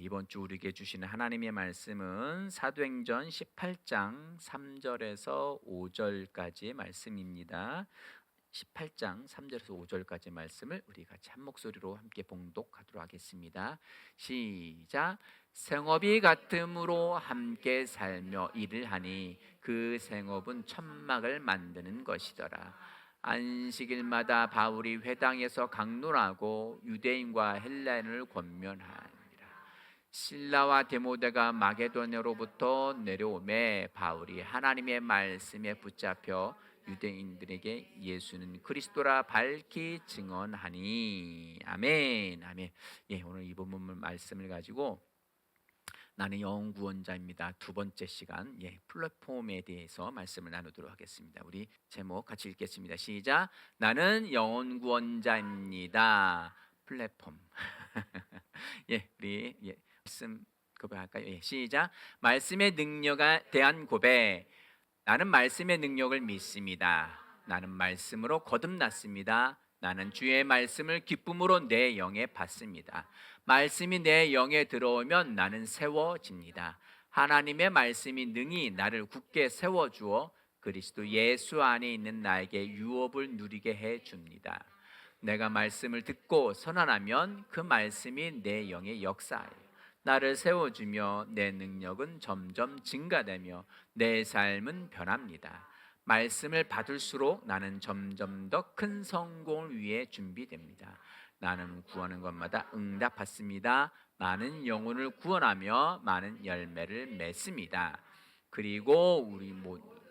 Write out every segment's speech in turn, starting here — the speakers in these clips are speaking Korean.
이번 주 우리에게 주시는 하나님의 말씀은 사도행전 18장 3절에서 5절까지의 말씀입니다. 18장 3절에서 5절까지 말씀을 우리 같이 한 목소리로 함께 봉독하도록 하겠습니다. 시작. 생업이 같음으로 함께 살며 일을 하니 그 생업은 천막을 만드는 것이더라. 안식일마다 바울이 회당에서 강론하고 유대인과 헬라인을 권면하니라. 실라와 데모데가 마게도냐로부터 내려오매 바울이 하나님의 말씀에 붙잡혀 유대인들에게 예수는 그리스도라 밝히 증언하니. 아멘. 아멘. 예, 오늘 이 본문 말씀을 가지고 나는 영혼 구원자입니다. 두 번째 시간, 플랫폼에 대해서 말씀을 나누도록 하겠습니다. 우리 제목 같이 읽겠습니다. 시작. 나는 영혼 구원자입니다. 플랫폼. 우리 말씀 고백할까요? 시작. 말씀의 능력에 대한 고백. 나는 말씀의 능력을 믿습니다. 나는 말씀으로 거듭났습니다. 나는 주의 말씀을 기쁨으로 내 영에 받습니다. 말씀이 내 영에 들어오면 나는 세워집니다. 하나님의 말씀이 능히 나를 굳게 세워주어 그리스도 예수 안에 있는 나에게 유업을 누리게 해줍니다. 내가 말씀을 듣고 선언하면 그 말씀이 내 영에 역사하여 나를 세워주며 내 능력은 점점 증가되며 내 삶은 변합니다. 말씀을 받을수록 나는 점점 더 큰 성공을 위해 준비됩니다. 나는 구하는 것마다 응답받습니다. 많은 영혼을 구원하며 많은 열매를 맺습니다. 그리고 우리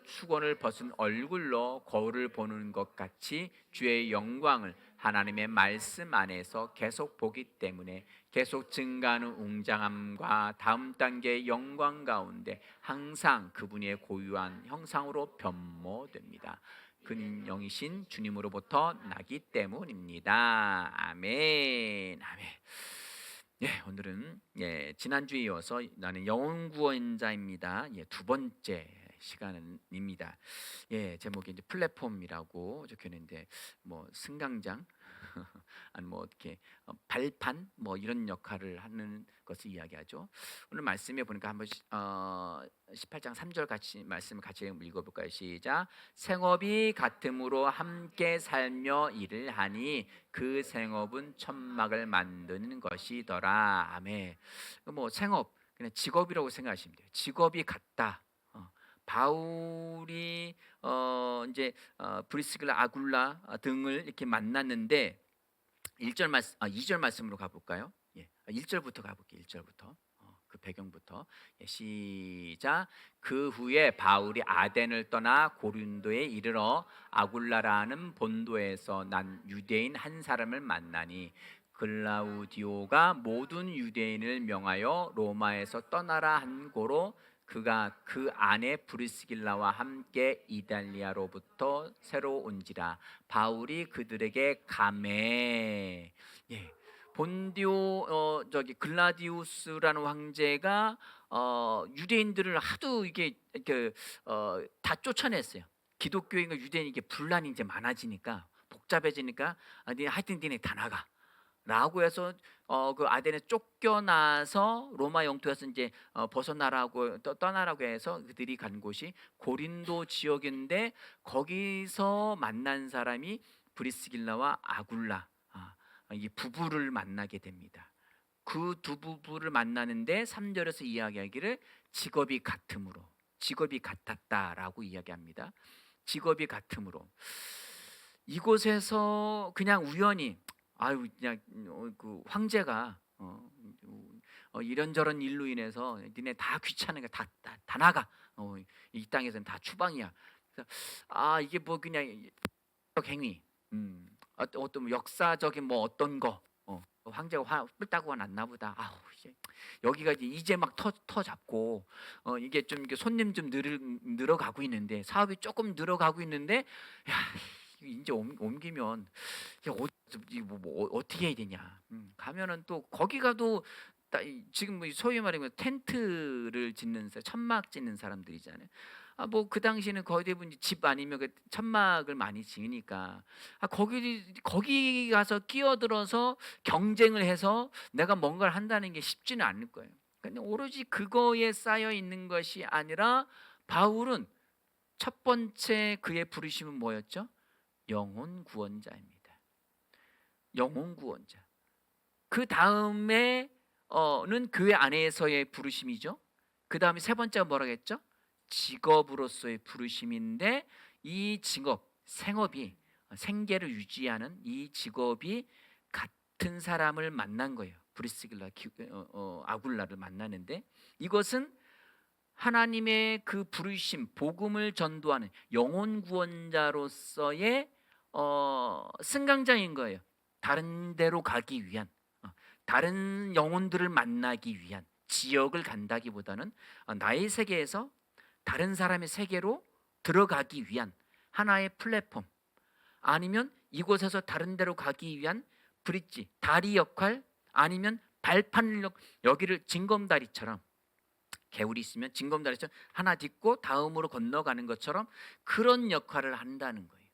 수건을 벗은 얼굴로 거울을 보는 것 같이 주의 영광을 하나님의 말씀 안에서 계속 보기 때문에 계속 증가하는 웅장함과 다음 단계의 영광 가운데 항상 그분의 고유한 형상으로 변모됩니다. 그는 영이신 주님으로부터 나기 때문입니다. 아멘. 아멘. 오늘은 지난주에 이어서 나는 영혼 구원자입니다. 두 번째 시간입니다. 제목이 이제 플랫폼이라고 적혀 있는데 승강장 아니 이렇게 발판 이런 역할을 하는 것을 이야기하죠. 오늘 말씀에 보니까 한번 18장 3절 같이 말씀을 같이 읽어볼까요? 시작. 생업이 같음으로 함께 살며 일을 하니 그 생업은 천막을 만드는 것이더라. 아멘. 생업 그냥 직업이라고 생각하시면 돼요. 직업이 같다. 바울이 브리스길라 아굴라 등을 이렇게 만났는데 2절 말씀으로 가볼까요? 1절부터 가볼게요. 1절부터 그 배경부터 시작. 그 후에 바울이 아덴을 떠나 고린도에 이르러 아굴라라는 본도에서 난 유대인 한 사람을 만나니 글라우디오가 모든 유대인을 명하여 로마에서 떠나라 한 고로 그가 그 아내 브리스길라와 함께 이달리아로부터 새로 온지라. 바울이 그들에게 가매. 본디오 글라디우스라는 황제가 유대인들을 하도 이게 다 쫓아냈어요. 기독교인과 유대인이 이게 분란이 이제 많아지니까 복잡해지니까 하여튼 니네 다 나가. 라고 해서 그 아덴에 쫓겨나서 로마 영토에서 이제 벗어나라고 떠나라고 해서 그들이 간 곳이 고린도 지역인데 거기서 만난 사람이 브리스길라와 아굴라 이 부부를 만나게 됩니다. 그 두 부부를 만나는데 3절에서 이야기하기를 직업이 같았다라고 이야기합니다. 직업이 같음으로 이곳에서 그냥 우연히 그냥 그 황제가 이런저런 일로 인해서 니네 다 귀찮으니까 다 나가. 이 땅에서는 다 추방이야. 그래서 이게 그냥 행위, 어떤 역사적인 역사적인 어떤 거, 황제가 뿔따구가 났나 보다. 여기가 이제 막 터 잡고 이게 좀 이게 손님 좀 늘어가고 있는데 사업이 조금 늘어가고 있는데 이제 옮기면 어떻게 해야 되냐. 가면은 또 거기 가도 지금 소위 말하면 텐트를 짓는 천막 짓는 사람들이잖아요. 뭐 그 당시에는 거의 대부분 집 아니면 그 천막을 많이 지으니까 거기 가서 끼어들어서 경쟁을 해서 내가 뭔가를 한다는 게 쉽지는 않을 거예요. 근데 오로지 그거에 쌓여 있는 것이 아니라 바울은 첫 번째 그의 부르심은 뭐였죠? 영혼 구원자입니다. 영혼 구원자. 그 다음에 는 교회 안에서의 부르심이죠. 그 다음에 세 번째가 뭐라겠죠? 직업으로서의 부르심인데 이 직업, 생업이 생계를 유지하는 이 직업이 같은 사람을 만난 거예요. 브리스길라 아굴라를 만나는데 이것은 하나님의 그 부르심, 복음을 전도하는 영혼 구원자로서의 승강장인 거예요. 다른 데로 가기 위한, 다른 영혼들을 만나기 위한 지역을 간다기보다는 나의 세계에서 다른 사람의 세계로 들어가기 위한 하나의 플랫폼, 아니면 이곳에서 다른 데로 가기 위한 브릿지, 다리 역할, 아니면 발판, 여기를 징검다리처럼, 개울이 있으면 징검다리처럼 하나 딛고 다음으로 건너가는 것처럼 그런 역할을 한다는 거예요.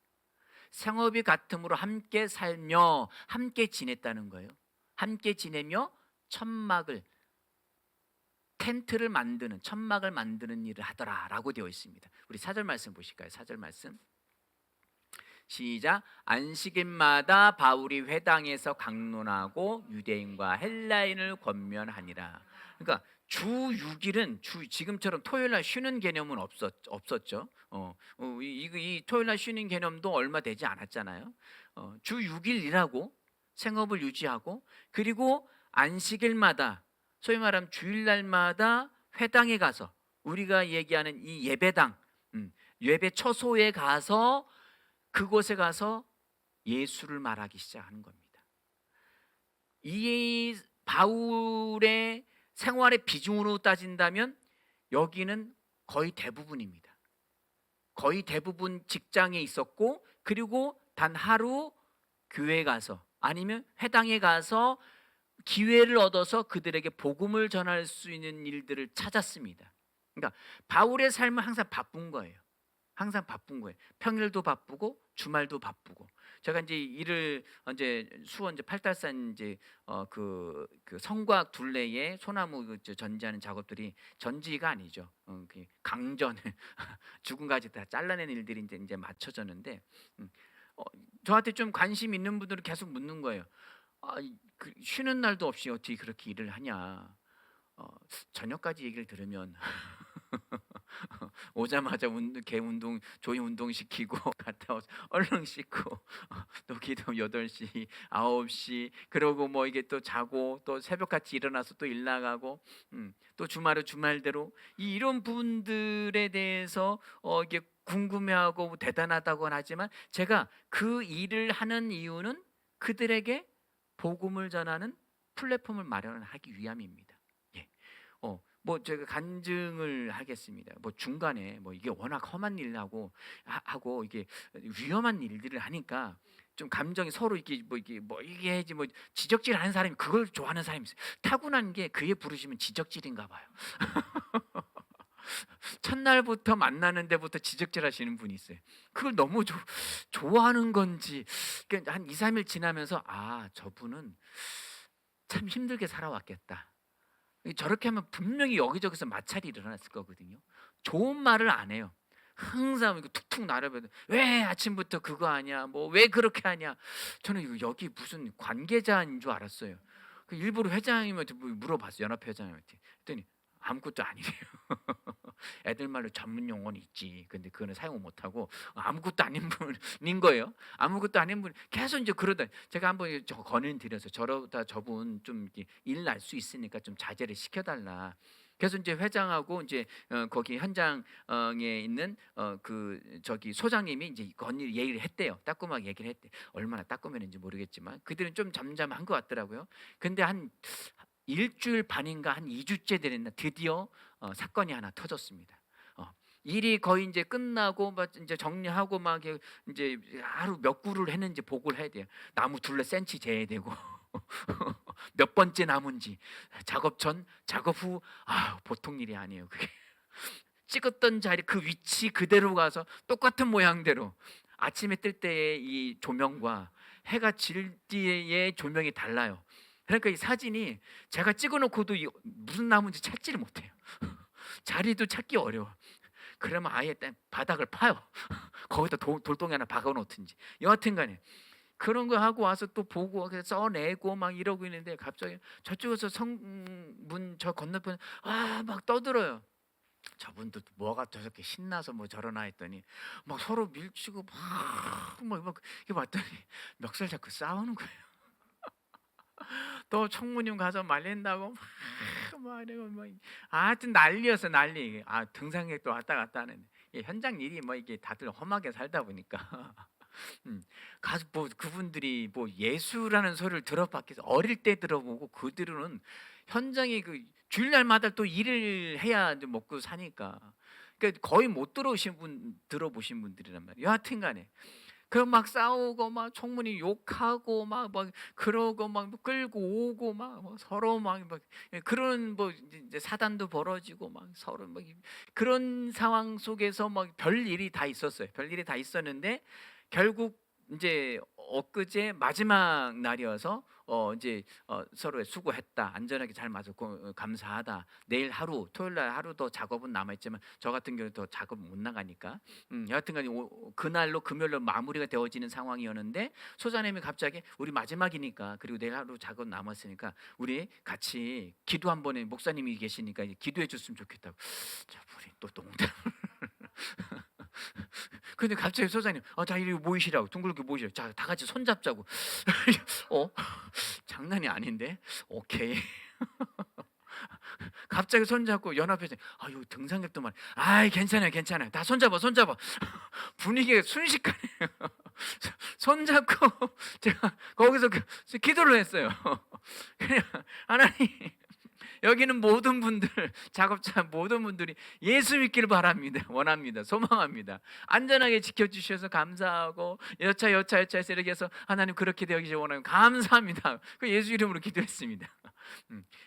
생업이 같음으로 함께 살며 함께 지냈다는 거예요. 함께 지내며 천막을, 텐트를 만드는, 천막을 만드는 일을 하더라라고 되어 있습니다. 우리 4절 말씀 보실까요? 4절 말씀 시작. 안식일마다 바울이 회당에서 강론하고 유대인과 헬라인을 권면하니라. 그러니까 주 6일은 지금처럼 토요일 날 쉬는 개념은 없었죠. 이 토요일 날 쉬는 개념도 얼마 되지 않았잖아요. 주 6일 일하고 생업을 유지하고, 그리고 안식일마다, 소위 말하면 주일날마다 회당에 가서, 우리가 얘기하는 이 예배당, 예배 처소에 가서, 그곳에 가서 예수를 말하기 시작하는 겁니다. 이 바울의 생활의 비중으로 따진다면 여기는 거의 대부분입니다. 거의 대부분 직장에 있었고, 그리고 단 하루 교회에 가서 아니면 회당에 가서 기회를 얻어서 그들에게 복음을 전할 수 있는 일들을 찾았습니다. 그러니까 바울의 삶은 항상 바쁜 거예요. 항상 바쁜 거예요. 평일도 바쁘고 주말도 바쁘고. 제가 이제 일을 이제 수원 이제 팔달산 이제 그 성곽 둘레에 소나무 전지하는 작업들이, 전지가 아니죠. 그 강전을 죽은 가지 다 잘라내는 일들이 이제 맞춰졌는데, 저한테 좀 관심 있는 분들은 계속 묻는 거예요. 그 쉬는 날도 없이 어떻게 그렇게 일을 하냐. 저녁까지 얘기를 들으면 오자마자 개 운동, 조이 운동 시키고 갔다 와서 얼른 씻고 또 기도 8시, 9시, 그러고 뭐 이게 또 자고 또 새벽같이 일어나서 또 일 나가고, 또 주말은 주말대로 이런 분들에 대해서 이게 궁금해하고 대단하다고는 하지만, 제가 그 일을 하는 이유는 그들에게 복음을 전하는 플랫폼을 마련하기 위함입니다. 예. 뭐 제가 간증을 하겠습니다. 뭐 중간에 뭐 이게 워낙 험한 일하고 이게 위험한 일들을 하니까 좀 감정이 서로 이게 해지 뭐 지적질하는 사람이, 그걸 좋아하는 사람이 있어요. 타고난 게 그의 부르시면 지적질인가 봐요. 첫날부터 만나는 데부터 지적질하시는 분이 있어요. 그걸 너무 좋아하는 건지, 그러니까 한 2, 3일 지나면서 저분은 참 힘들게 살아왔겠다. 저렇게 하면 분명히 여기저기서 마찰이 일어났을 거거든요. 좋은 말을 안 해요. 항상 이거 툭툭 나르면, 왜 아침부터 그거 하냐, 뭐 왜 그렇게 하냐. 저는 여기 무슨 관계자인 줄 알았어요. 일부러 회장님한테 물어봤어요. 연합회장님한테. 그랬더니 아무것도 아니래요. 애들 말로 전문 용어는 있지. 근데 그거는 사용을 못하고 아무것도 아닌 분인 거예요. 아무것도 아닌 분 계속 이제 그러다, 제가 한번 건의 드려서 저러다 저분 좀 일 날 수 있으니까 좀 자제를 시켜달라. 그래서 이제 회장하고 이제 거기 현장에 있는 그 저기 소장님이 이제 건의 얘기를 했대요. 따끔하게 얘기를 했대. 얼마나 따끔했는지 모르겠지만 그들은 좀 잠잠한 것 같더라고요. 근데 한 일주일 반인가 한 2주째 되는 드디어 사건이 하나 터졌습니다. 일이 거의 이제 끝나고 막 이제 정리하고 막 이제 하루 몇 그루를 했는지 보고를 해야 돼요. 나무 둘레 센치 재야 되고 몇 번째 나무인지, 작업 전, 작업 후, 보통 일이 아니에요. 그게 찍었던 자리 그 위치 그대로 가서 똑같은 모양대로 아침에 뜰 때의 이 조명과 해가 질 때의 조명이 달라요. 그러니까 이 사진이 제가 찍어놓고도 무슨 나무인지 찾지를 못해요. 자리도 찾기 어려워. 그러면 아예 바닥을 파요. 거기다 돌덩이 하나 박아놓든지. 여하튼간에 그런 거 하고 와서 또 보고 써내고 막 이러고 있는데 갑자기 저쪽에서 성문 저 건너편 막 떠들어요. 저분도 뭐가 저렇게 신나서 뭐 저러나 했더니 막 서로 밀치고 막 이렇게 봤더니 멱살 잡고 싸우는 거예요. 또 총무님 가서 말린다고 막 이러고 뭐 하여튼 난리였어 난리. 등산객도 왔다 갔다 하는데 현장 일이 뭐 이게 다들 험하게 살다 보니까 가서 뭐 그분들이 뭐 예수라는 소리를 들어봤겠어. 어릴 때 들어보고 그들은 현장에 그 주일날마다 또 일을 해야 이제 먹고 사니까 그러니까 거의 못 들어보신 분들이란 말이에요. 여하튼간에 그 막 싸우고 막 총무님 욕하고 막 그러고 막 끌고 오고 막 서로 막 그런 뭐 이제 사단도 벌어지고 막 서로 막 그런 상황 속에서 막 별일이 다 있었어요. 별일이 다 있었는데 결국 이제 엊그제 마지막 날이어서 이제 서로의 수고했다, 안전하게 잘 맞았고 감사하다. 내일 하루 토요일 날 하루 더 작업은 남아 있지만 저 같은 경우 더 작업 못 나가니까 여하튼간에 그날로 금요일로 마무리가 되어지는 상황이었는데 소장님이 갑자기 우리 마지막이니까 그리고 내일 하루 작업 남았으니까 우리 같이 기도 한 번에 목사님이 계시니까 기도해 줬으면 좋겠다고. 자, 우리 또 농담. 근데 갑자기 소장님, 자 이리 모이시라고 둥글게 모이시라고. 자, 다 같이 손 잡자고. 장난이 아닌데. 오케이. 갑자기 손 잡고 연합해서 이거 등산객도 말. 괜찮아요. 다 손 잡아. 분위기가 순식간에 손 잡고 제가 거기서 기도를 했어요. 그냥 하나님. 여기는 모든 분들 작업자 모든 분들이 예수 믿기를 바랍니다. 원합니다. 소망합니다. 안전하게 지켜주셔서 감사하고 여차해서 이렇게 해서 하나님 그렇게 되기를 원하면 감사합니다. 그 예수 이름으로 기도했습니다.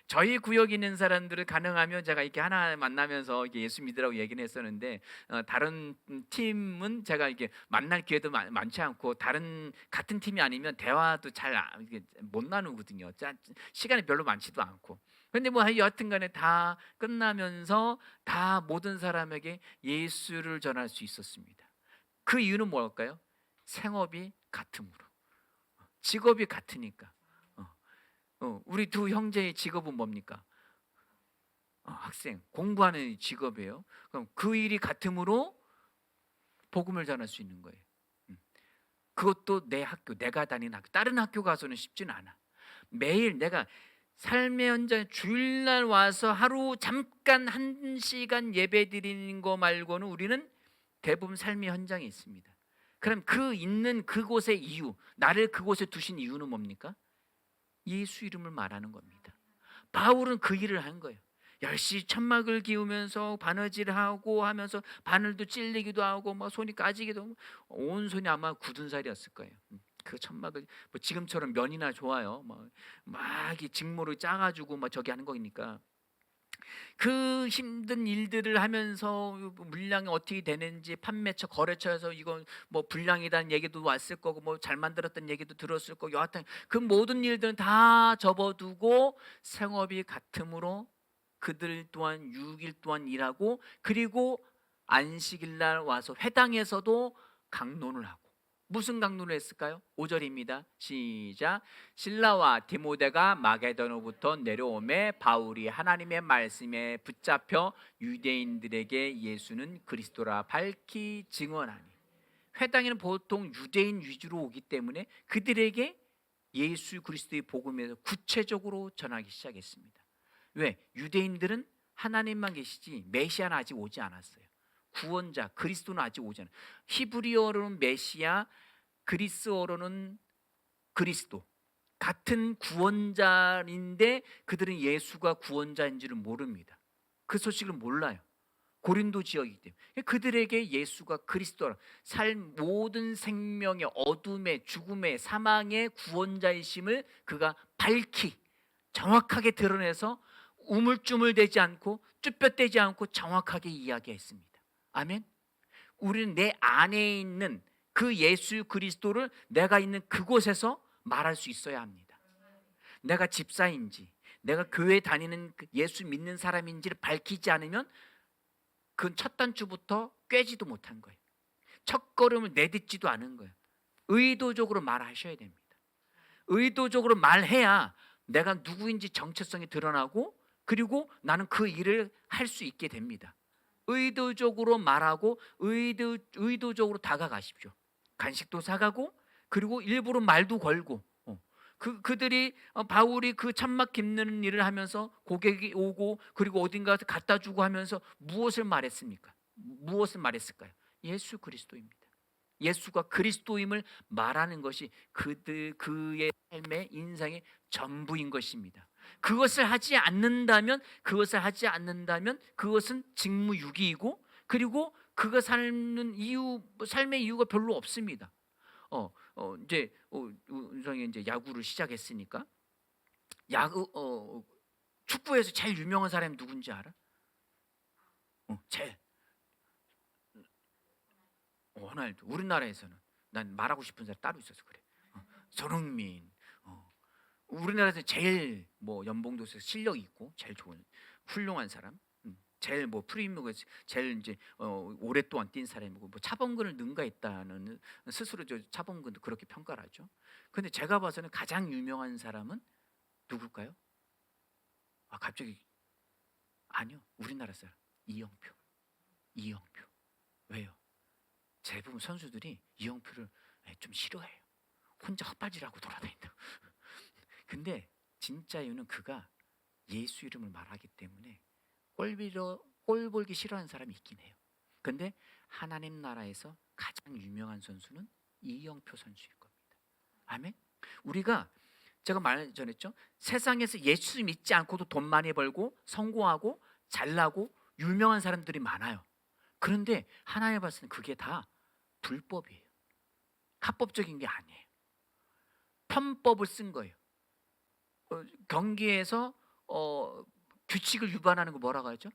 저희 구역에 있는 사람들을 가능하면 제가 이렇게 하나 만나면서 이렇게 예수 믿으라고 얘기는 했었는데 다른 팀은 제가 이렇게 만날 기회도 많지 않고 다른 같은 팀이 아니면 대화도 잘 못 나누거든요. 시간이 별로 많지도 않고. 근데 뭐 여하튼간에 다 끝나면서 다 모든 사람에게 예수를 전할 수 있었습니다. 그 이유는 뭘까요? 생업이 같으므로, 직업이 같으니까. 우리 두 형제의 직업은 뭡니까? 학생, 공부하는 직업이에요. 그럼 그 일이 같으므로 복음을 전할 수 있는 거예요. 그것도 내 학교, 내가 다니는 학교, 다른 학교 가서는 쉽지는 않아. 매일 내가 삶의 현장 주일날 와서 하루 잠깐 1시간 예배 드리는 거 말고는 우리는 대부분 삶의 현장에 있습니다. 그럼 그 있는 그곳의 이유, 나를 그곳에 두신 이유는 뭡니까? 예수 이름을 말하는 겁니다. 바울은 그 일을 한 거예요. 열심히 천막을 기우면서 바느질을 하고 하면서 바늘도 찔리기도 하고 막 손이 까지기도 하고 온 손이 아마 굳은 살이었을 거예요. 그 천막을 뭐 지금처럼 면이나 좋아요. 막 직모를 짜가지고 막 저기 하는 거니까 그 힘든 일들을 하면서 물량이 어떻게 되는지 판매처 거래처에서 이건 뭐 불량이라는 얘기도 왔을 거고 뭐 잘 만들었던 얘기도 들었을 거고 여하튼 그 모든 일들은 다 접어두고 생업이 같으므로 그들 또한 6일 동안 일하고 그리고 안식일 날 와서 회당에서도 강론을 하고 무슨 강론을 했을까요? 5절입니다. 시작. 실라와 디모데가 마게도노부터 내려오매 바울이 하나님의 말씀에 붙잡혀 유대인들에게 예수는 그리스도라 밝히 증언하니. 회당에는 보통 유대인 위주로 오기 때문에 그들에게 예수 그리스도의 복음에서 구체적으로 전하기 시작했습니다. 왜? 유대인들은 하나님만 계시지 메시아는 아직 오지 않았어요. 구원자 그리스도는 아직 오지 않아요. 히브리어로는 메시아, 그리스어로는 그리스도 같은 구원자인데 그들은 예수가 구원자인지를 모릅니다. 그 소식을 몰라요. 고린도 지역이기 때문에 그들에게 예수가 그리스도라 모든 생명의 어둠의 죽음의 사망의 구원자이심을 그가 밝히 정확하게 드러내서 우물쭈물대지 않고 쭈뼛대지 않고 정확하게 이야기했습니다. 아멘. 우리는 내 안에 있는 그 예수 그리스도를 내가 있는 그곳에서 말할 수 있어야 합니다. 내가 집사인지 내가 교회 다니는 예수 믿는 사람인지를 밝히지 않으면 그건 첫 단추부터 꿰지도 못한 거예요. 첫 걸음을 내딛지도 않은 거예요. 의도적으로 말하셔야 됩니다. 의도적으로 말해야 내가 누구인지 정체성이 드러나고 그리고 나는 그 일을 할 수 있게 됩니다. 의도적으로 말하고 의도적으로 다가가십시오. 간식도 사가고 그리고 일부러 말도 걸고 그들이 바울이 그 천막 깁는 일을 하면서 고객이 오고 그리고 어딘가 갖다 주고 하면서 무엇을 말했습니까? 무엇을 말했을까요? 예수 그리스도입니다. 예수가 그리스도임을 말하는 것이 그의 삶의 인생의 전부인 것입니다. 그것을 하지 않는다면 그것은 직무유기이고 그리고 그가 삶의 이유가 별로 없습니다. 이제 은성이 이제 야구를 시작했으니까 축구에서 제일 유명한 사람이 누군지 알아? 제일 호날두. 우리나라에서는 난 말하고 싶은 사람 따로 있어서 그래. 손흥민. 우리나라에서 제일 뭐 연봉도 실력 있고 제일 좋은 훌륭한 사람. 제일 뭐 프리미어에서 제일 이제 오랫동안 뛴 사람이고 뭐 차범근을 능가했다는 스스로 저 차범근도 그렇게 평가를 하죠. 근데 제가 봐서는 가장 유명한 사람은 누굴까요? 갑자기 아니요. 우리나라 사람 이영표. 왜요? 대부분 선수들이 이영표를 좀 싫어해요. 혼자 헛바지라고 돌아다닌다. 근데 진짜 이유는 그가 예수 이름을 말하기 때문에 꼴 볼기 싫어하는 사람이 있긴 해요. 근데 하나님 나라에서 가장 유명한 선수는 이영표 선수일 겁니다. 아멘. 우리가 제가 말 전했죠. 세상에서 예수 믿지 않고도 돈 많이 벌고 성공하고 잘나고 유명한 사람들이 많아요. 그런데 하나님 봤을 때 그게 다 불법이에요. 합법적인 게 아니에요. 편법을 쓴 거예요. 경기에서 규칙을 위반하는 거 뭐라고 하죠?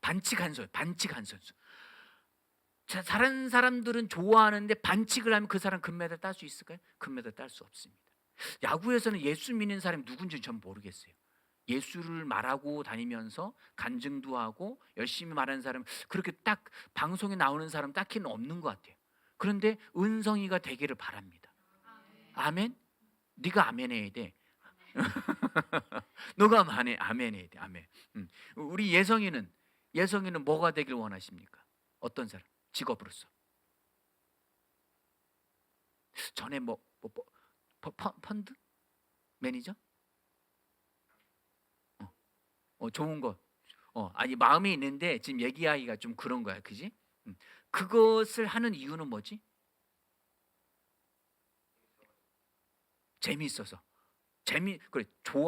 반칙한 선수. 다른 사람들은 좋아하는데 반칙을 하면 그 사람 금메달 딸 수 있을까요? 금메달 딸 수 없습니다. 야구에서는 예수 믿는 사람이 누군지 전 모르겠어요. 예수를 말하고 다니면서 간증도 하고 열심히 말하는 사람 그렇게 딱 방송에 나오는 사람 딱히는 없는 것 같아요. 그런데 은성이가 되기를 바랍니다. 아멘. 네가 아멘 해야 돼. 너가 아멘 해야 돼. 아멘. 우리 예성이는 뭐가 되길 원하십니까? 어떤 사람? 직업으로서. 전에 펀드 매니저? 좋은 거. 아니 마음이 있는데 지금 얘기하기가 좀 그런 거야, 그지? 그것을 하는 이유는 뭐지? 재미있어서. 그래,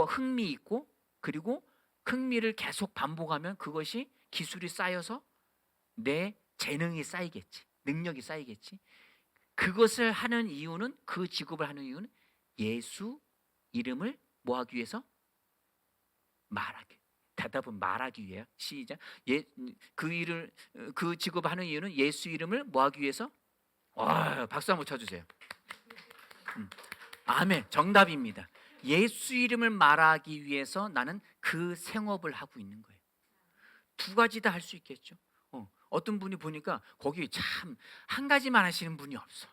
흥미 있고 그리고 흥미를 계속 반복하면 그것이 기술이 쌓여서 내 재능이 쌓이겠지, 능력이 쌓이겠지. 그것을 하는 이유는 그 직업을 하는 이유는 예수 이름을 뭐 하기 위해서? 대답은 말하기 위해. 시작. 그 직업을 하는 이유는 예수 이름을 뭐 하기 위해서? 박수 한번 쳐주세요. 아멘. 정답입니다. 예수 이름을 말하기 위해서 나는 그 생업을 하고 있는 거예요. 두 가지 다 할 수 있겠죠. 어떤 분이 보니까 거기 참 한 가지만 하시는 분이 없어.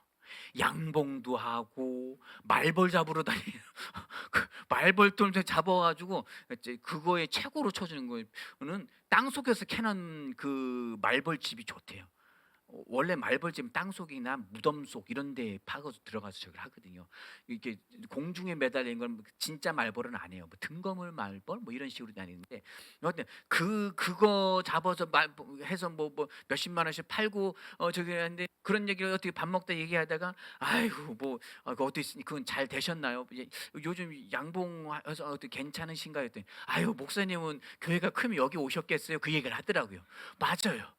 양봉도 하고 말벌 잡으러 다니는 말벌 잡아가지고 그거에 최고로 쳐주는 거는 땅속에서 캐는 그 말벌집이 좋대요. 원래 말벌집은 땅속이나 무덤 속 이런 데에 파고서 들어가서 저걸 하거든요. 이게 공중에 매달린 건 진짜 말벌은 아니에요. 뭐 등거물 말벌 뭐 이런 식으로 다니는데 그거 잡아서 해서 뭐 몇십만 원씩 팔고 저기 하는데 그런 얘기를 어떻게 밥 먹다 얘기하다가 아이고 뭐 어떻게 그건 잘 되셨나요? 요즘 양봉해서 어떻게 괜찮으신가요? 했더니 아유 목사님은 교회가 크면 여기 오셨겠어요? 그 얘기를 하더라고요. 맞아요.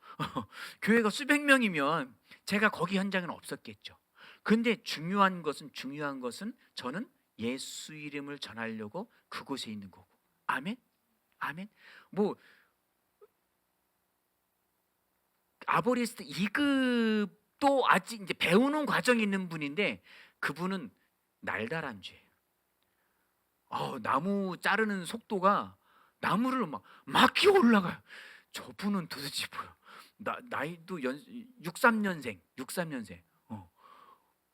교회가 수백 명이면 제가 거기 현장에는 없었겠죠. 근데 중요한 것은 저는 예수 이름을 전하려고 그곳에 있는 거고. 아멘. 아멘. 뭐 아보리스트 2급도 아직 이제 배우는 과정이 있는 분인데 그분은 날다람쥐예요. 나무 자르는 속도가 나무를 막 기어 올라가요. 저분은 도대체 뭐야? 나이도 63년생.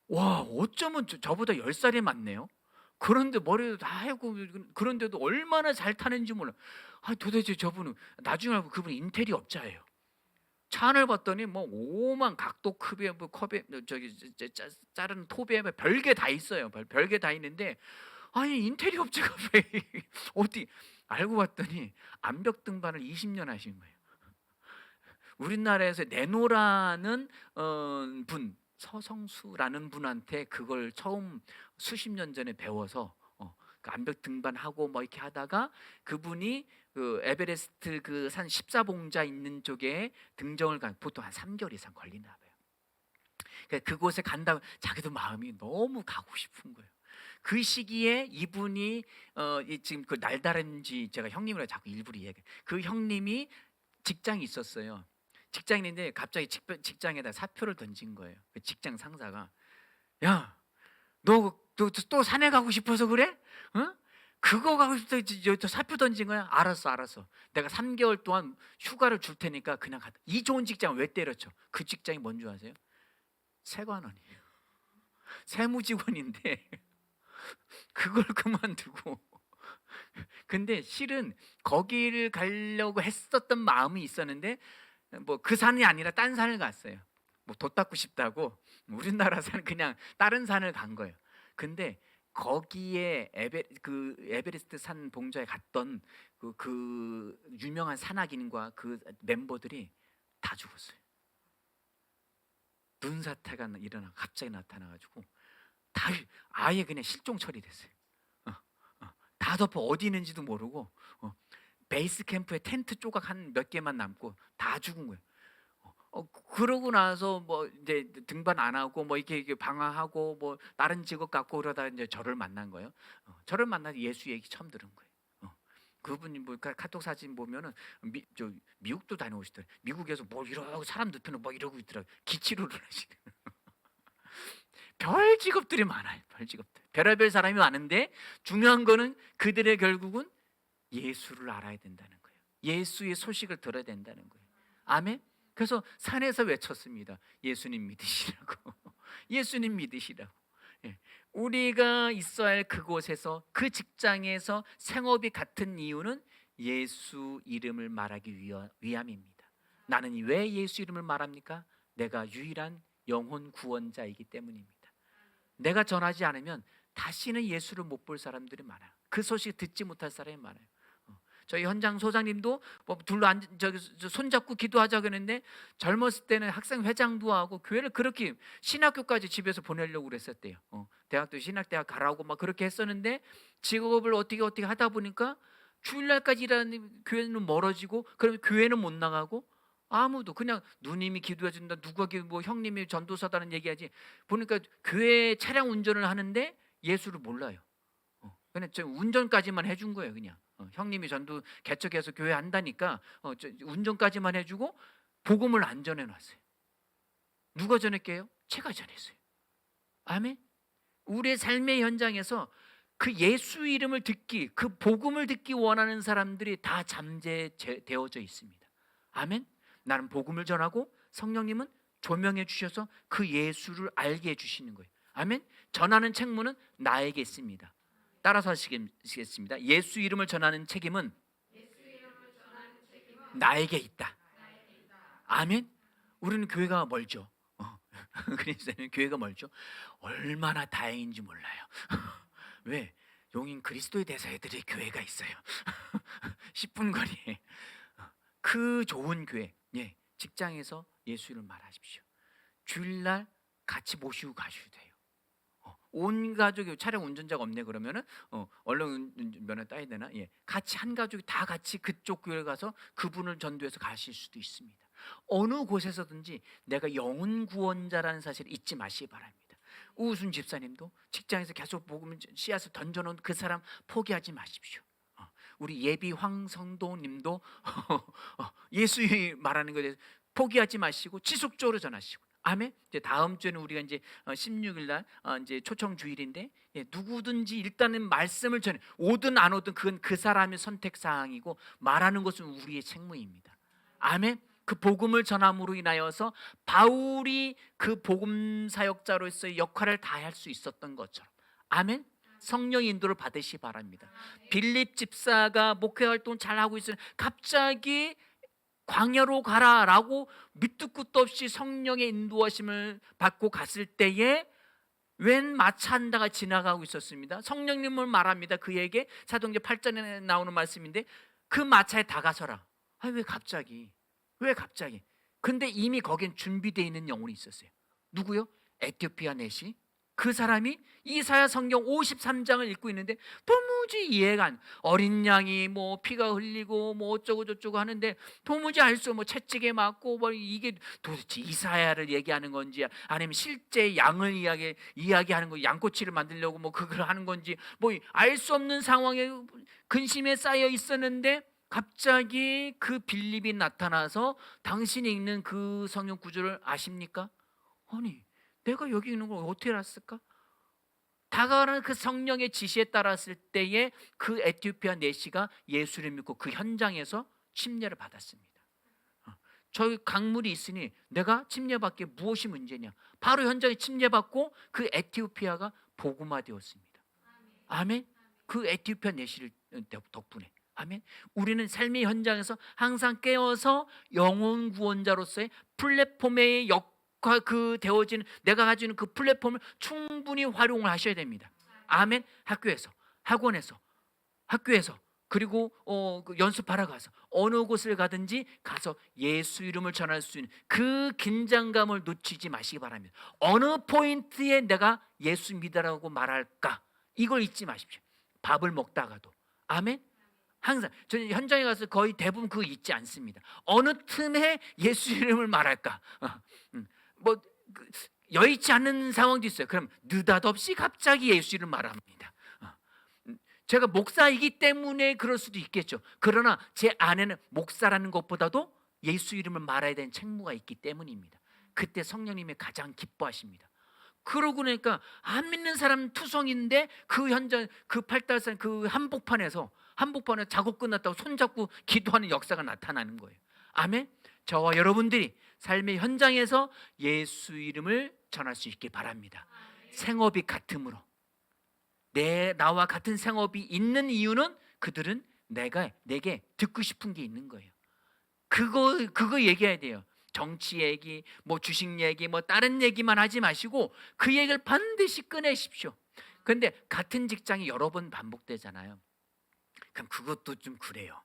와, 어쩌면 저보다 10살이 많네요. 그런데 머리도 다 하고 그런데도 얼마나 잘 타는지 몰라. 도대체 저분은 나중에 알고 그분은 인테리어업자예요. 차 안을 봤더니 뭐 오만 각도 컵에 뭐 컵에 저기 자른 톱에 별게 다 있어요. 별게 다 있는데 아니 인테리어 업체가 왜 어디 알고 봤더니 암벽 등반을 20년 하신 거예요. 우리나라에서 내노라는 분 서성수라는 분한테 그걸 처음 수십 년 전에 배워서 그 암벽 등반하고 뭐 이렇게 하다가 그분이 그 에베레스트 그 산 14봉자 있는 쪽에 등정을 보통 한 3개월 이상 걸리나 봐요. 그러니까 그곳에 간다고 자기도 마음이 너무 가고 싶은 거예요. 그 시기에 이분이 지금 그 날다람쥐 제가 형님이라고 자꾸 일부러 얘기해. 그 형님이 직장이 있었어요. 직장인인데 갑자기 직장에다 사표를 던진 거예요. 그 직장 상사가 야, 너 또 산에 가고 싶어서 그래? 어? 그거 가고 싶다 저 사표 던진 거야? 알았어. 내가 3개월 동안 휴가를 줄 테니까 그냥 가다. 이 좋은 직장을 왜 때렸죠? 그 직장이 뭔지 아세요? 세관원이에요. 세무직원인데 그걸 그만두고 근데 실은 거기를 가려고 했었던 마음이 있었는데 뭐 그 산이 아니라 딴 산을 갔어요. 뭐 돛 닦고 싶다고 우리나라 산 그냥 다른 산을 간 거예요. 근데 거기에 그 에베레스트 산 봉좌에 갔던 그 유명한 산악인과 그 멤버들이 다 죽었어요. 눈사태가 일어나 갑자기 나타나가지고 다 아예 그냥 실종 처리됐어요. 다 덮어 어디 있는지도 모르고 베이스 캠프에 텐트 조각 한 몇 개만 남고 다 죽은 거예요. 그러고 나서 뭐 이제 등반 안 하고 뭐 이렇게 방황하고 뭐 다른 직업 갖고 그러다 이제 저를 만난 거예요. 저를 만나서 예수 얘기 처음 들은 거예요. 그분이 뭐 카톡 사진 보면은 미국도 다녀오시더라고요. 미국에서 뭐 이러고 사람 눕혀놓고 뭐 이러고 있더라고요. 기치료를 하시는. 별 직업들이 많아요. 별 직업들. 별의별 사람이 많은데 중요한 거는 그들의 결국은 예수를 알아야 된다는 거예요. 예수의 소식을 들어야 된다는 거예요. 아멘. 그래서 산에서 외쳤습니다. 예수님 믿으시라고. 예수님 믿으시라고. 예. 우리가 있어야 할 그곳에서 그 직장에서 생업이 같은 이유는 예수 이름을 말하기 위함입니다. 나는 왜 예수 이름을 말합니까? 내가 유일한 영혼 구원자이기 때문입니다. 내가 전하지 않으면 다시는 예수를 못 볼 사람들이 많아요. 그 소식 듣지 못할 사람이 많아요. 저희 현장 소장님도 뭐 둘러 손잡고 기도하자고 했는데 젊었을 때는 학생 회장도 하고 교회를 그렇게 신학교까지 집에서 보내려고 그랬었대요. 대학도 신학대학 가라고 막 그렇게 했었는데 직업을 어떻게 하다 보니까 주일날까지 일하는 교회는 멀어지고 그러면 교회는 못 나가고 아무도 그냥 누님이 기도해 준다 누가 뭐 형님이 전도사다는 얘기하지 보니까 교회 차량 운전을 하는데 예수를 몰라요. 그냥 운전까지만 해준 거예요. 그냥 형님이 전도 개척해서 교회 한다니까 운전까지만 해주고 복음을 안 전해놨어요. 누가 전했게요? 제가 전했어요. 아멘. 우리의 삶의 현장에서 그 예수 이름을 듣기, 그 복음을 듣기 원하는 사람들이 다 잠재되어져 있습니다. 아멘. 나는 복음을 전하고 성령님은 조명해 주셔서 그 예수를 알게 해주시는 거예요. 아멘. 전하는 책무는 나에게 있습니다. 따라서 하시겠습니다. 예수 이름을 전하는 책임은 나에게 있다. 아멘. 우리는 교회가 멀죠. 그리스도는 교회가 멀죠. 얼마나 다행인지 몰라요. 왜? 용인 그리스도의 대사애들의 교회가 있어요. 10분 거리에 그 좋은 교회. 예, 직장에서 예수 이름 말하십시오. 주일날 같이 모시고 가셔도 돼요. 온 가족이 차량 운전자가 없네 그러면은 얼른 면허 따야 되나? 예, 같이 한 가족이 다 같이 그쪽 교회 가서 그분을 전도해서 가실 수도 있습니다. 어느 곳에서든지 내가 영혼 구원자라는 사실을 잊지 마시기 바랍니다. 우순 집사님도 직장에서 계속 복음을 씨앗을 던져놓은 그 사람 포기하지 마십시오. 우리 예비 황성도님도 예수 말하는 것에 대해서 포기하지 마시고 지속적으로 전하시고. 아멘. 이제 다음 주에는 우리가 이제 16일 날 이제 초청 주일인데, 누구든지 일단은 말씀을 전해, 오든 안 오든 그건 그 사람의 선택 사항이고 말하는 것은 우리의 책무입니다. 아멘. 그 복음을 전함으로 인하여서 바울이 그 복음 사역자로서의 역할을 다할 수 있었던 것처럼, 아멘. 성령 인도를 받으시 바랍니다. 빌립 집사가 목회 활동 잘 하고 있으면 갑자기 광야로 가라라고 밑도 끝도 없이 성령의 인도하심을 받고 갔을 때에 웬 마차 한 대가 지나가고 있었습니다. 성령님을 말합니다. 그에게 사도행전 8장에 나오는 말씀인데, 그 마차에 다가서라. 왜 갑자기? 왜 갑자기? 근데 이미 거긴 준비되어 있는 영혼이 있었어요. 누구요? 에티오피아 내시. 그 사람이 이사야 성경 53장을 읽고 있는데 도무지 이해가 안, 어린 양이 뭐 피가 흘리고 뭐 어쩌고 저쩌고 하는데 도무지 알 수, 뭐 채찍에 맞고 뭐 이게 도대체 이사야를 얘기하는 건지 아니면 실제 양을 이야기하는 거, 양꼬치를 만들려고 뭐 그걸 하는 건지 뭐 알 수 없는 상황에 근심에 쌓여 있었는데, 갑자기 그 빌립이 나타나서 당신이 읽는 그 성경 구절을 아십니까? 아니, 내가 여기 있는 걸 어떻게 알았을까? 다가가는 그 성령의 지시에 따랐을 때에 그 에티오피아 내시가 예수를 믿고 그 현장에서 침례를 받았습니다. 저희 강물이 있으니 내가 침례받기에 무엇이 문제냐? 바로 현장에 침례받고 그 에티오피아가 복음화되었습니다. 아멘. 그 에티오피아 내시를 덕분에. 아멘. 우리는 삶의 현장에서 항상 깨어서 영혼 구원자로서의 플랫폼의 그 되어지는, 내가 가지고 있는 그 플랫폼을 충분히 활용을 하셔야 됩니다. 아멘. 학교에서, 학원에서, 학교에서, 그리고 그 연습하러 가서 어느 곳을 가든지 가서 예수 이름을 전할 수 있는 그 긴장감을 놓치지 마시기 바랍니다. 어느 포인트에 내가 예수 믿으라고 말할까, 이걸 잊지 마십시오. 밥을 먹다가도. 아멘. 항상 저는 현장에 가서 거의 대부분 그거 잊지 않습니다. 어느 틈에 예수 이름을 말할까. 뭐 여의치 않는 상황도 있어요. 그럼 느닷없이 갑자기 예수 이름을 말합니다. 제가 목사이기 때문에 그럴 수도 있겠죠. 그러나 제 안에는 목사라는 것보다도 예수 이름을 말해야 되는 책무가 있기 때문입니다. 그때 성령님이 가장 기뻐하십니다. 그러고 나니까 안 믿는 사람 투성인데 그 현장, 그 팔달산 그 한복판에 작업 끝났다고 손잡고 기도하는 역사가 나타나는 거예요. 아멘. 저와 여러분들이 삶의 현장에서 예수 이름을 전할 수 있길 바랍니다. 생업이 같음으로, 나와 같은 생업이 있는 이유는 내게 듣고 싶은 게 있는 거예요. 그거 얘기해야 돼요. 정치 얘기, 뭐 주식 얘기, 뭐 다른 얘기만 하지 마시고 그 얘기를 반드시 꺼내십시오. 근데 같은 직장이 여러 번 반복되잖아요. 그럼 그것도 좀 그래요.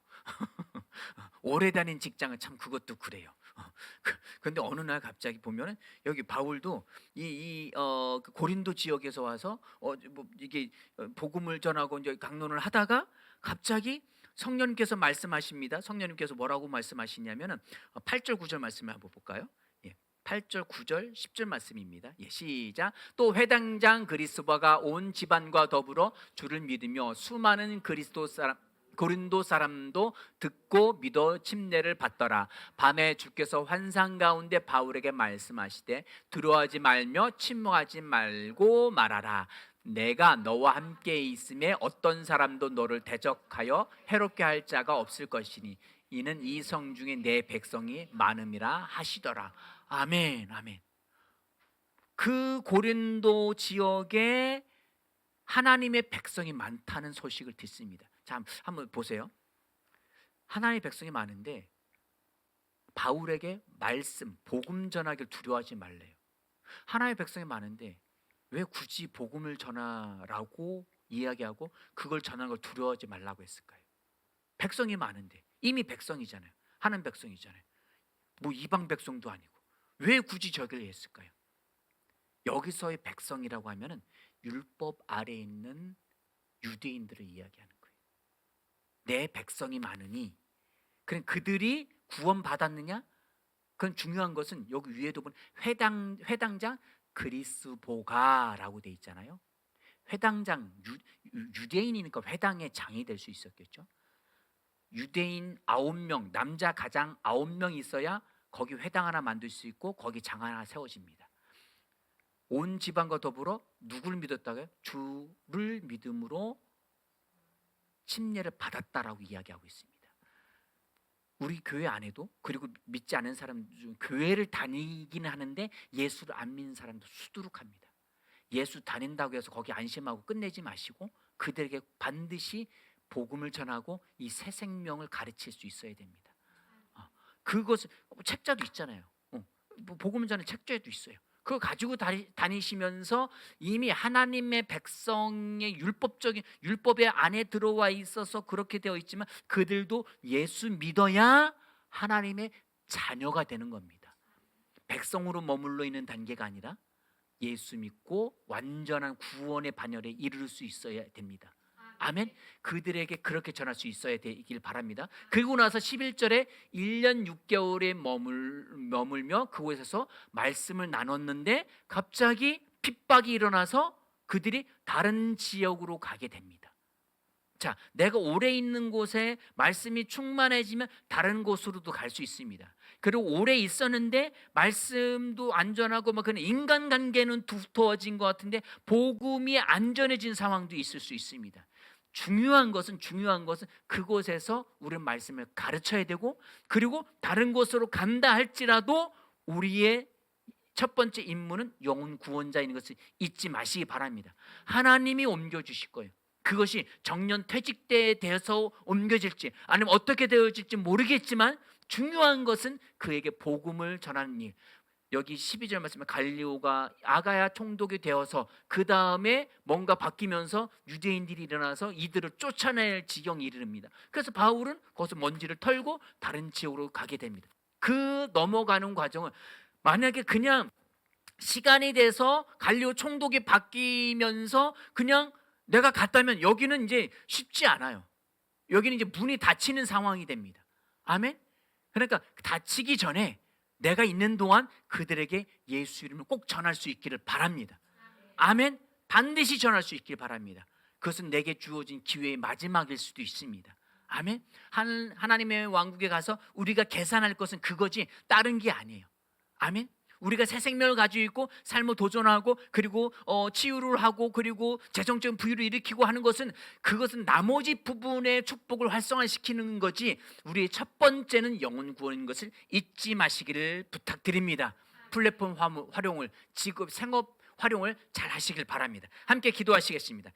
오래 다닌 직장은 참 그것도 그래요. 근데 어느 날 갑자기 보면은 여기 바울도 그 고린도 지역에서 와서 뭐 이게 복음을 전하고 이제 강론을 하다가 갑자기 성령님께서 말씀하십니다. 성령님께서 뭐라고 말씀하시냐면은 8절 9절 말씀을 한번 볼까요? 8절 9절 10절 말씀입니다. 시작. 또 회당장 그리스도가 온 집안과 더불어 주를 믿으며 수많은 고린도 사람도 듣고 믿어 침례를 받더라. 밤에 주께서 환상 가운데 바울에게 말씀하시되 두려워하지 말며 침묵하지 말고 말하라. 내가 너와 함께 있음에 어떤 사람도 너를 대적하여 해롭게 할 자가 없을 것이니 이는 이 성 중에 내 백성이 많음이라 하시더라. 아멘. 아멘. 그 고린도 지역에 하나님의 백성이 많다는 소식을 듣습니다. 자, 한번 보세요. 하나님의 백성이 많은데 바울에게 말씀, 복음 전하기를 두려워하지 말래요. 하나님의 백성이 많은데 왜 굳이 복음을 전하라고 이야기하고 그걸 전하는 걸 두려워하지 말라고 했을까요? 백성이 많은데, 이미 백성이잖아요. 하나님 백성이잖아요. 뭐 이방 백성도 아니고 왜 굳이 저기를 했을까요? 여기서의 백성이라고 하면은 율법 아래에 있는 유대인들을 이야기하는 거예요. 내 백성이 많으니, 그럼 그들이 구원 받았느냐? 그건 중요한 것은 여기 위에도 보면 회당장 그리스보가라고 돼 있잖아요. 회당장, 유대인이니까 회당의 장이 될 수 있었겠죠. 유대인 9명, 남자 가장 9명 있어야 거기 회당 하나 만들 수 있고 거기 장 하나 세워집니다. 온 집안과 더불어 누구를 믿었다고요? 주를 믿음으로 침례를 받았다라고 이야기하고 있습니다. 우리 교회 안에도, 그리고 믿지 않은 사람 중 교회를 다니기는 하는데 예수를 안 믿는 사람도 수두룩합니다. 예수 다닌다고 해서 거기 안심하고 끝내지 마시고 그들에게 반드시 복음을 전하고 이 새 생명을 가르칠 수 있어야 됩니다. 그것을 책자도 있잖아요. 복음을 전하는 책자도 있어요. 그거 가지고 다니시면서 이미 하나님의 백성의 율법의 안에 들어와 있어서 그렇게 되어 있지만 그들도 예수 믿어야 하나님의 자녀가 되는 겁니다. 백성으로 머물러 있는 단계가 아니라 예수 믿고 완전한 구원의 반열에 이를 수 있어야 됩니다. 아멘. 그들에게 그렇게 전할 수 있어야 되길 바랍니다. 그리고 나서 11절에 1년 6개월에 머물며 그곳에서 말씀을 나눴는데 갑자기 핍박이 일어나서 그들이 다른 지역으로 가게 됩니다. 자, 내가 오래 있는 곳에 말씀이 충만해지면 다른 곳으로도 갈 수 있습니다. 그리고 오래 있었는데 말씀도 안전하고 그런 인간관계는 두터워진 것 같은데 복음이 안전해진 상황도 있을 수 있습니다. 중요한 것은 그곳에서 우리는 말씀을 가르쳐야 되고, 그리고 다른 곳으로 간다 할지라도 우리의 첫 번째 임무는 영혼 구원자인 것을 잊지 마시기 바랍니다. 하나님이 옮겨주실 거예요. 그것이 정년 퇴직 때에 대해서 옮겨질지 아니면 어떻게 되어질지 모르겠지만 중요한 것은 그에게 복음을 전하는 일. 여기 12절 말씀에 갈리오가 아가야 총독이 되어서 그 다음에 뭔가 바뀌면서 유대인들이 일어나서 이들을 쫓아낼 지경에 이르릅니다. 그래서 바울은 거기서 먼지를 털고 다른 지역으로 가게 됩니다. 그 넘어가는 과정은 만약에 그냥 시간이 돼서 갈리오 총독이 바뀌면서 그냥 내가 갔다면 여기는 이제 쉽지 않아요. 여기는 이제 문이 닫히는 상황이 됩니다. 아멘. 그러니까 닫히기 전에 내가 있는 동안 그들에게 예수 이름을 꼭 전할 수 있기를 바랍니다. 아멘. 반드시 전할 수 있기를 바랍니다. 그것은 내게 주어진 기회의 마지막일 수도 있습니다. 아멘. 하나님의 왕국에 가서 우리가 계산할 것은 그거지 다른 게 아니에요. 아멘. 우리가 새 생명을 가지고 있고 삶을 도전하고 그리고 치유를 하고 그리고 재정적인 부유를 일으키고 하는 것은 그것은 나머지 부분의 축복을 활성화시키는 거지 우리의 첫 번째는 영혼 구원인 것을 잊지 마시기를 부탁드립니다. 플랫폼 활용을, 직업, 생업 활용을 잘 하시길 바랍니다. 함께 기도하시겠습니다.